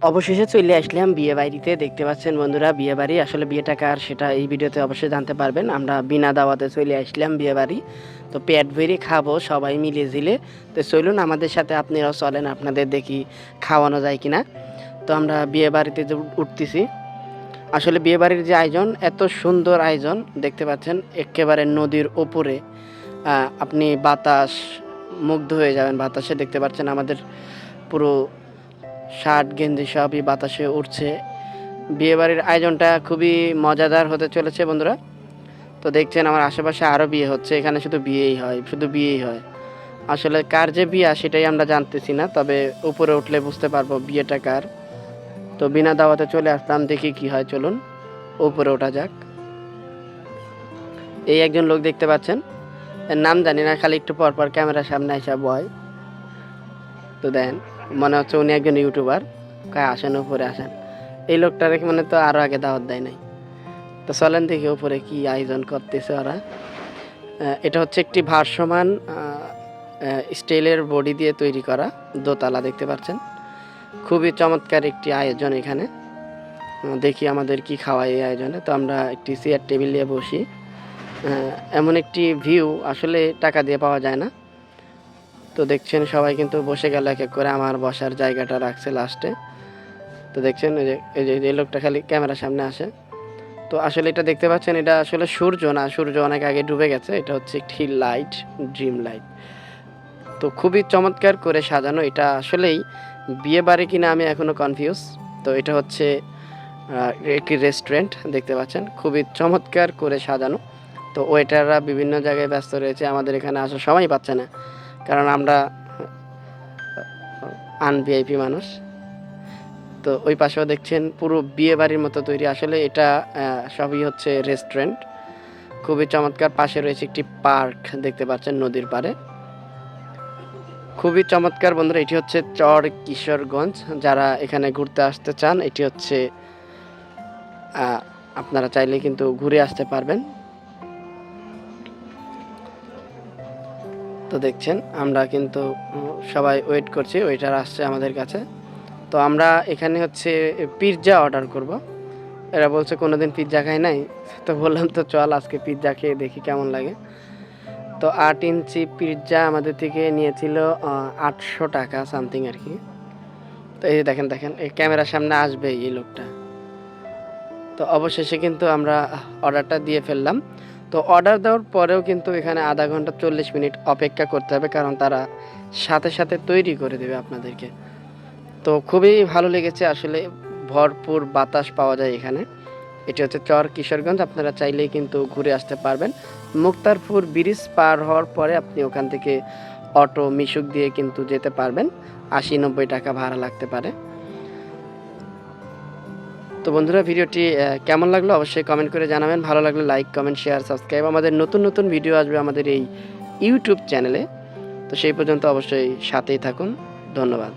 অবশেষে চলে আসলাম বিয়ে বাড়িতে। দেখতে পাচ্ছেন বন্ধুরা, বিয়ে বাড়ি আসলে বিয়েটা কার সেটা এই ভিডিওতে অবশ্যই জানতে পারবেন। আমরা বিনা দাওয়াতে চলে আসলাম বিয়ে বাড়ি। তো পেট ভরে খাবো সবাই মিলে ঝিলে। তো চলুন আমাদের সাথে, আপনারাও চলেন, আপনাদের দেখি খাওয়ানো যায় কিনা। তো আমরা বিয়ে বাড়িতে যে উঠতেছি, আসলে বিয়ে বাড়ির যে আয়োজন, এত সুন্দর আয়োজন দেখতে পাচ্ছেন, একেবারে নদীর ওপরে। আপনি বাতাস মুগ্ধ হয়ে যাবেন বাতাসে। দেখতে পাচ্ছেন আমাদের পুরো শার্ট গেঞ্জি সবই বাতাসে উঠছে। বিয়েবাড়ির আয়োজনটা খুবই মজাদার হতে চলেছে বন্ধুরা। তো দেখছেন আমার আশেপাশে আরও বিয়ে হচ্ছে, এখানে শুধু বিয়েই হয়, শুধু বিয়েই হয়। আসলে কার যে বিয়ে সেটাই আমরা জানতেছি না, তবে উপরে উঠলে বুঝতে পারবো বিয়েটা কার। তো বিনা দাওয়াতে চলে আসলাম, দেখি কি হয়। চলুন উপরে ওঠা যাক। এই একজন লোক দেখতে পাচ্ছেন, এর নাম জানি না, খালি একটু পর পর ক্যামেরার সামনে এসে বয়। তো দেন, মনে হচ্ছে উনি একজন ইউটিউবার। আসেন উপরে আসেন। এই লোকটার মানে তো আরও আগে দাওয়াত দেয় নাই। তো চলেন দেখি উপরে কি আয়োজন করতেছে ওরা। এটা হচ্ছে একটি ভাসমান স্টিলের বডি দিয়ে তৈরি করা দোতলা, দেখতে পাচ্ছেন। খুবই চমৎকার একটি আয়োজন এখানে। দেখি আমাদের কি খাওয়ায় এই আয়োজনে। তো আমরা একটি চেয়ার টেবিল নিয়ে বসি। এমন একটি ভিউ আসলে টাকা দিয়ে পাওয়া যায় না। তো দেখছেন সবাই কিন্তু বসে গেল এক এক করে, আমার বসার জায়গাটা রাখছে লাস্টে। তো দেখছেন এই লোকটা খালি ক্যামেরার সামনে আসে। তো আসলে এটা দেখতে পাচ্ছেন, এটা আসলে সূর্য না, সূর্য অনেক আগে ডুবে গেছে। এটা হচ্ছে একটি লাইট, ড্রিম লাইট। তো খুবই চমৎকার করে সাজানো। এটা আসলেই বিয়ে বাড়ি কিনা আমি এখনও কনফিউজ। তো এটা হচ্ছে একটি রেস্টুরেন্ট, দেখতে পাচ্ছেন খুবই চমৎকার করে সাজানো। তো ওয়েটাররা বিভিন্ন জায়গায় ব্যস্ত রয়েছে, আমাদের এখানে আসার সময় পাচ্ছে না, কারণ আমরা আনভিআইপি মানুষ। তো ওই পাশেও দেখছেন পুরো বিয়ে বাড়ির মতো তৈরি। আসলে এটা সবই হচ্ছে রেস্টুরেন্ট, খুবই চমৎকার। পাশে রয়েছে একটি পার্ক, দেখতে পাচ্ছেন নদীর পাড়ে, খুবই চমৎকার বন্ধুরা। এটি হচ্ছে চর কিশোরগঞ্জ। যারা এখানে ঘুরতে আসতে চান, এটি হচ্ছে আপনারা চাইলে কিন্তু ঘুরে আসতে পারবেন। তো দেখছেন আমরা কিন্তু সবাই ওয়েট করছি, ওয়েটার আসছে আমাদের কাছে। তো আমরা এখানে হচ্ছে পিৎজা অর্ডার করব। এরা বলছে কোনোদিন পিৎজা খাই নাই। তো বললাম তো চল আজকে পিৎজা খেয়ে দেখি কেমন লাগে। তো 8 ইঞ্চি পিৎজা আমাদের থেকে নিয়েছিল 800 টাকা সামথিং আর কি। তো এই দেখেন দেখেন, এই ক্যামেরার সামনে আসবে এই লোকটা। তো অবশেষে কিন্তু আমরা অর্ডারটা দিয়ে ফেললাম। তো অর্ডার দেওয়ার পরেও কিন্তু এখানে আধা ঘন্টা 40 মিনিট অপেক্ষা করতে হবে, কারণ তারা সাথে সাথে তৈরি করে দেবে আপনাদেরকে। তো খুবই ভালো লেগেছে আসলে, ভরপুর বাতাস পাওয়া যায় এখানে। এটি হচ্ছে চর কিশোরগঞ্জ, আপনারা চাইলেই কিন্তু ঘুরে আসতে পারবেন। মুক্তারপুর ব্রিজ পার হওয়ার পরে আপনি ওখান থেকে অটো মিশুক দিয়ে কিন্তু যেতে পারবেন। 80-90 টাকা ভাড়া লাগতে পারে। তো বন্ধুরা, ভিডিওটি কেমন লাগলো অবশ্যই কমেন্ট করে জানাবেন। ভালো লাগলে লাইক, কমেন্ট, শেয়ার, সাবস্ক্রাইব। আমাদের নতুন নতুন ভিডিও আসবে আমাদের এই ইউটিউব চ্যানেলে। তো সেই পর্যন্ত অবশ্যই সাথেই থাকুন। ধন্যবাদ।